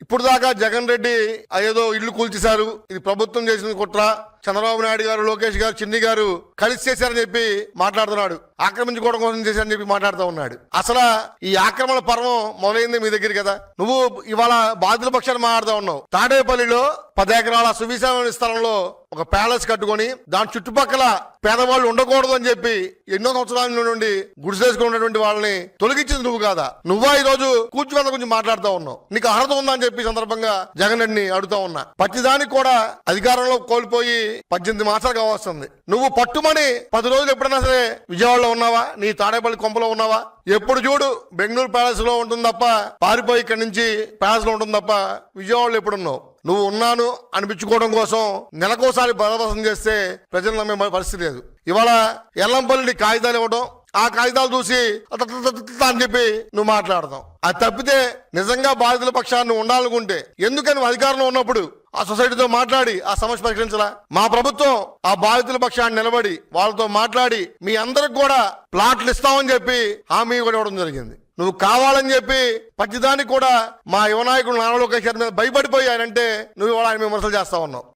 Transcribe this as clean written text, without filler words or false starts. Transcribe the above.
ఇప్పుడు దాకా జగన్ రెడ్డి ఏదో ఇల్లు కూల్చేశారు, ఇది ప్రభుత్వం చేసిన కుట్ర, చంద్రబాబు నాయుడు గారు, లోకేష్ గారు, చిన్ని గారు కలిసి చేశారని చెప్పి మాట్లాడుతున్నాడు. ఆక్రమించుకోవడం కోసం చేశారని చెప్పి మాట్లాడుతూ ఉన్నాడు. అసలు ఈ ఆక్రమణ పర్వం మొదలైంది మీ దగ్గర కదా. నువ్వు ఇవాళ బాధితుల పక్షాన్ని మాట్లాడుతూ ఉన్నావు. తాడేపల్లిలో 10 ఎకరాల సువిశాలమైన స్థలంలో ఒక ప్యాలెస్ కట్టుకొని దాని చుట్టుపక్కల పేదవాళ్ళు ఉండకూడదు అని చెప్పి ఎన్నో సంవత్సరాల నుండి గుడిసేసుకున్నటువంటి వాళ్ళని తొలగించింది నువ్వు కాదా? నువ్వా ఈ రోజు కూర్చువేత గురించి మాట్లాడుతూ ఉన్నావు. నీకు అర్హత ఉందా అని చెప్పి సందర్భంగా జగన్ రెడ్డిని అడుగుతా ఉన్నా. ప్రతిదానికి కూడా అధికారంలో కోల్పోయి 18 మాసాలు కావస్తుంది. నువ్వు పట్టుమని 10 రోజులు ఎప్పుడైనా సరే విజయవాడలో ఉన్నావా? నీ తాడేపల్లి కొంపలో ఉన్నావా? ఎప్పుడు చూడు బెంగళూరు ప్యాలెస్ లో ఉంటుంది తప్ప, పారిపోయి ఇక్కడి నుంచి ప్యాలెస్ లో ఉంటుంది తప్ప విజయవాడలో ఎప్పుడున్నావు? నువ్వు ఉన్నాను అనిపించుకోవడం కోసం నెలకోసారి బలవసం చేస్తే ప్రజలు నమ్మే పరిస్థితి లేదు. ఇవాళ ఎల్లంపల్లి కాగితాలు ఇవ్వడం, ఆ కాగితాలు చూసి అని చెప్పి నువ్వు మాట్లాడతావు. అది తప్పితే నిజంగా బాధితుల పక్షాన్ని ఉండాలనుకుంటే ఎందుకని నువ్వు అధికారంలో ఉన్నప్పుడు ఆ సొసైటీతో మాట్లాడి ఆ సమస్య పరిష్కరించలా? మా ప్రభుత్వం ఆ బాధితుల పక్షాన్ని నిలబడి వాళ్ళతో మాట్లాడి మీ అందరికి కూడా ప్లాట్లు ఇస్తామని చెప్పి హామీ కూడా ఇవ్వడం జరిగింది. నువ్వు కావాలని చెప్పి ప్రతిదానికి కూడా మా యువ నాయకుడు నారా లోకేష్ గారి మీద భయపడిపోయానంటే నువ్వు ఇవాళ ఆయన విమర్శలు చేస్తా ఉన్నావు.